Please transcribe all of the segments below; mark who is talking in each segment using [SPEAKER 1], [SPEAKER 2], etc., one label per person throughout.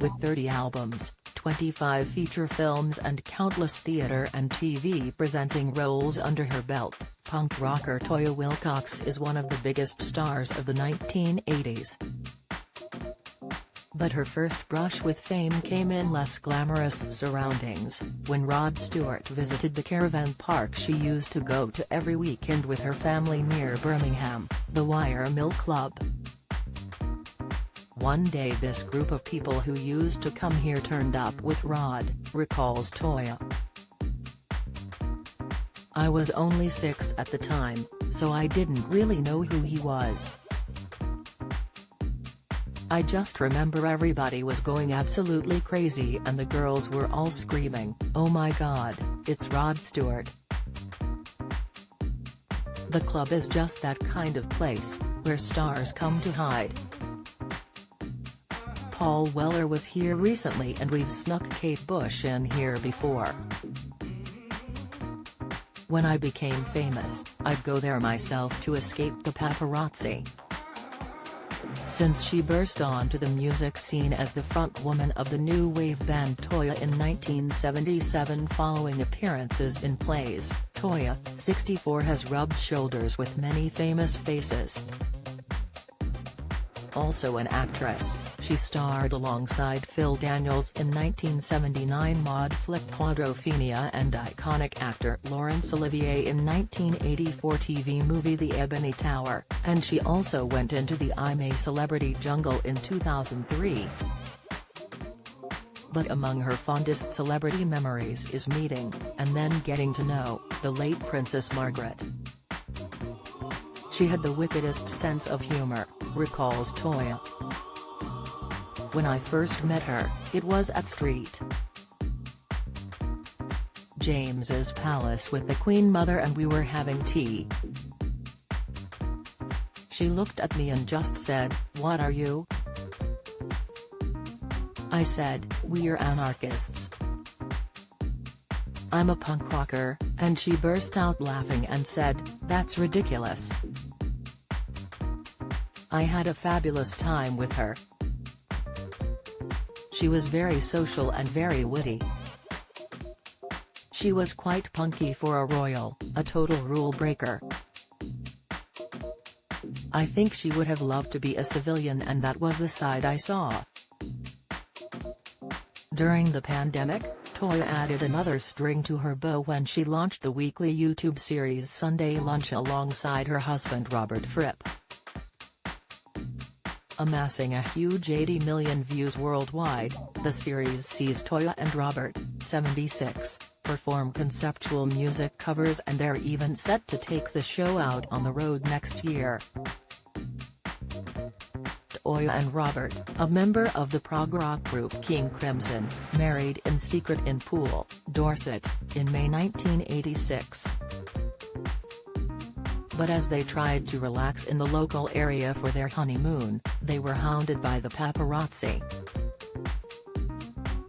[SPEAKER 1] With 30 albums, 25 feature films and countless theater and TV presenting roles under her belt, punk rocker Toyah Willcox is one of the biggest stars of the 1980s. But her first brush with fame came in less glamorous surroundings, when Rod Stewart visited the caravan park she used to go to every weekend with her family near Birmingham, the Wire Mill Club. One day this group of people who used to come here turned up with Rod, recalls Toyah. I was only 6 at the time, so I didn't really know who he was. I just remember everybody was going absolutely crazy and the girls were all screaming, "Oh my God, it's Rod Stewart." The club is just that kind of place, where stars come to hide. Paul Weller was here recently and we've snuck Kate Bush in here before. When I became famous, I'd go there myself to escape the paparazzi. Since she burst onto the music scene as the frontwoman of the new wave band Toyah in 1977 following appearances in plays, Toyah, 64, has rubbed shoulders with many famous faces. Also an actress, she starred alongside Phil Daniels in 1979 mod flick Quadrophenia and iconic actor Laurence Olivier in 1984 TV movie The Ebony Tower, and she also went into the I'm a Celebrity jungle in 2003. But among her fondest celebrity memories is meeting, and then getting to know, the late Princess Margaret. She had the wickedest sense of humor, recalls Toyah. When I first met her, it was at St. James's Palace with the Queen Mother and we were having tea. She looked at me and just said, "What are you?" I said, "We're anarchists." "I'm a punk rocker," and she burst out laughing and said, "That's ridiculous." I had a fabulous time with her. She was very social and very witty. She was quite punky for a royal, a total rule breaker. I think she would have loved to be a civilian and that was the side I saw. During the pandemic, Toyah added another string to her bow when she launched the weekly YouTube series Sunday Lunch alongside her husband Robert Fripp. Amassing a huge 80 million views worldwide, the series sees Toyah and Robert, 76, perform conceptual music covers and they're even set to take the show out on the road next year. Toyah and Robert, a member of the prog rock group King Crimson, married in secret in Poole, Dorset, in May 1986. But as they tried to relax in the local area for their honeymoon, they were hounded by the paparazzi.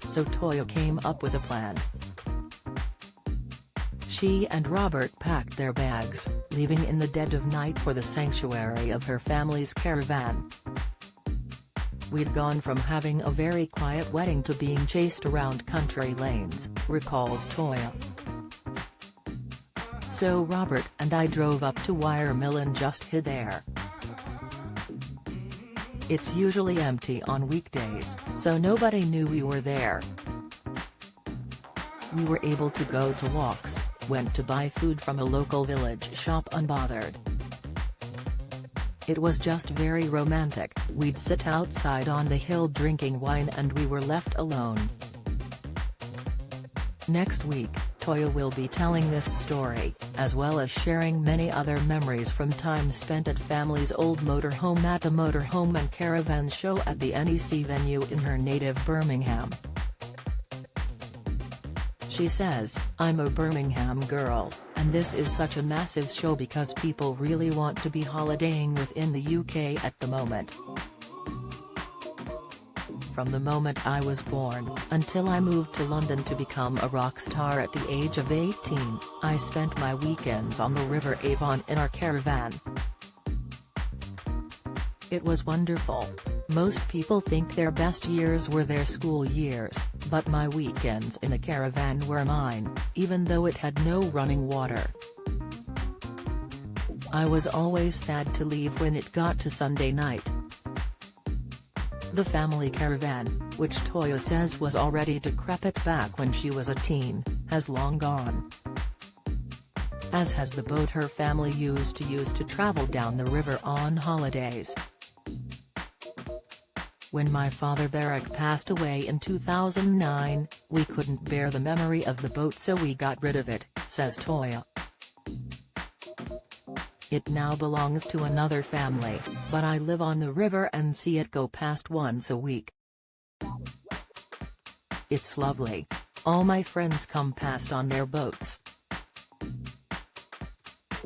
[SPEAKER 1] So Toyah came up with a plan. She and Robert packed their bags, leaving in the dead of night for the sanctuary of her family's caravan. "We'd gone from having a very quiet wedding to being chased around country lanes," recalls Toyah. "So Robert and I drove up to Wire Mill and just hid there. It's usually empty on weekdays, so nobody knew we were there. We were able to go to walks, went to buy food from a local village shop unbothered. It was just very romantic. We'd sit outside on the hill drinking wine and we were left alone." Next week, Toyah will be telling this story, as well as sharing many other memories from time spent at family's old motorhome at a motorhome and caravan show at the NEC venue in her native Birmingham. She says, "I'm a Birmingham girl, and this is such a massive show because people really want to be holidaying within the UK at the moment. From the moment I was born, until I moved to London to become a rock star at the age of 18, I spent my weekends on the River Avon in our caravan. It was wonderful. Most people think their best years were their school years, but my weekends in a caravan were mine, even though it had no running water. I was always sad to leave when it got to Sunday night. The family caravan, which Toyah says was already decrepit back when she was a teen, has long gone. As has the boat her family used to travel down the river on holidays. When my father Barack passed away in 2009, we couldn't bear the memory of the boat, so we got rid of it, says Toyah. It now belongs to another family, but I live on the river and see it go past once a week. It's lovely. All my friends come past on their boats.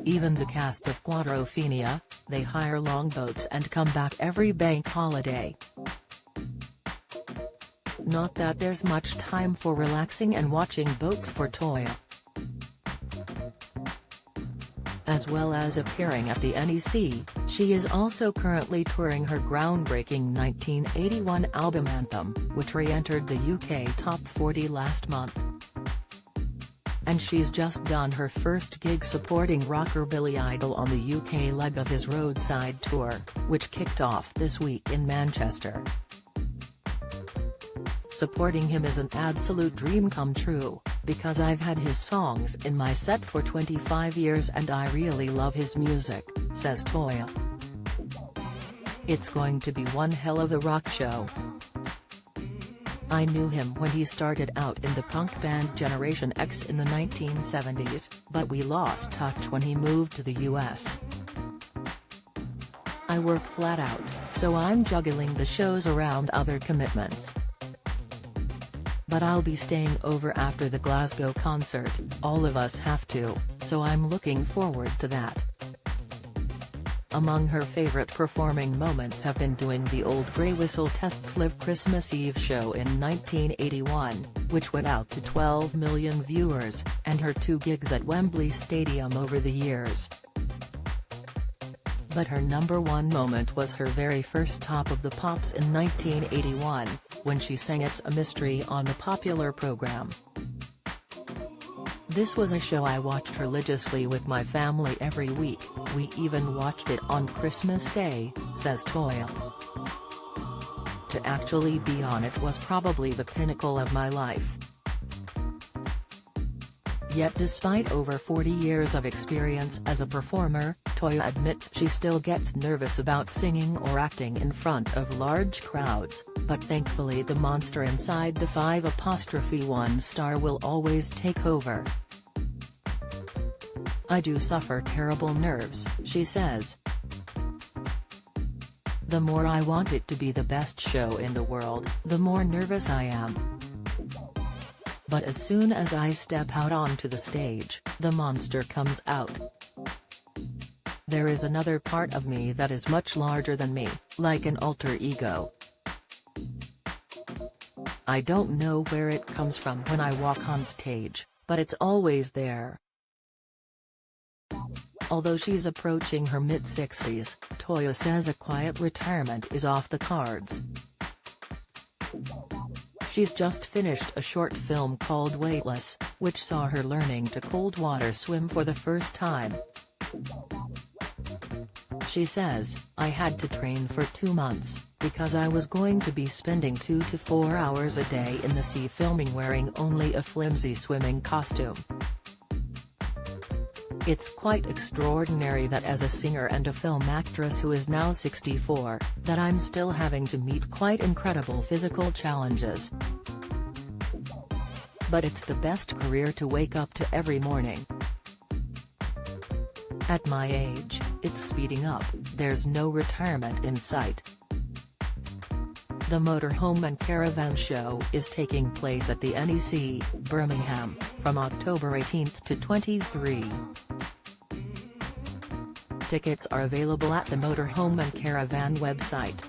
[SPEAKER 1] Even the cast of Quadrophenia, they hire longboats and come back every bank holiday. Not that there's much time for relaxing and watching boats for Toyah. As well as appearing at the NEC, she is also currently touring her groundbreaking 1981 album Anthem, which re-entered the UK Top 40 last month. And she's just done her first gig supporting rocker Billy Idol on the UK leg of his roadside tour, which kicked off this week in Manchester. Supporting him is an absolute dream come true, because I've had his songs in my set for 25 years and I really love his music, says Toyah. It's going to be one hell of a rock show. I knew him when he started out in the punk band Generation X in the 1970s, but we lost touch when he moved to the US. I work flat out, so I'm juggling the shows around other commitments. But I'll be staying over after the Glasgow concert, all of us have to, so I'm looking forward to that. Among her favorite performing moments have been doing the Old Grey Whistle Tests Live Christmas Eve show in 1981, which went out to 12 million viewers, and her 2 gigs at Wembley Stadium over the years. But her #1 moment was her very first Top of the Pops in 1981, when she sang It's a Mystery on a popular program. This was a show I watched religiously with my family every week, we even watched it on Christmas Day, says Toyah. To actually be on it was probably the pinnacle of my life. Yet despite over 40 years of experience as a performer, Toyah admits she still gets nervous about singing or acting in front of large crowds, but thankfully the monster inside the 5'1" star will always take over. I do suffer terrible nerves, she says. The more I want it to be the best show in the world, the more nervous I am. But as soon as I step out onto the stage, the monster comes out. There is another part of me that is much larger than me, like an alter ego. I don't know where it comes from when I walk on stage, but it's always there. Although she's approaching her mid-60s, Toyah says a quiet retirement is off the cards. She's just finished a short film called Weightless, which saw her learning to cold water swim for the first time. She says, I had to train for 2 months, because I was going to be spending 2 to 4 hours a day in the sea filming wearing only a flimsy swimming costume. It's quite extraordinary that as a singer and a film actress who is now 64, that I'm still having to meet quite incredible physical challenges. But it's the best career to wake up to every morning. At my age, it's speeding up, there's no retirement in sight. The Motorhome and Caravan Show is taking place at the NEC, Birmingham, from October 18 to 23. Tickets are available at the Motorhome and Caravan website.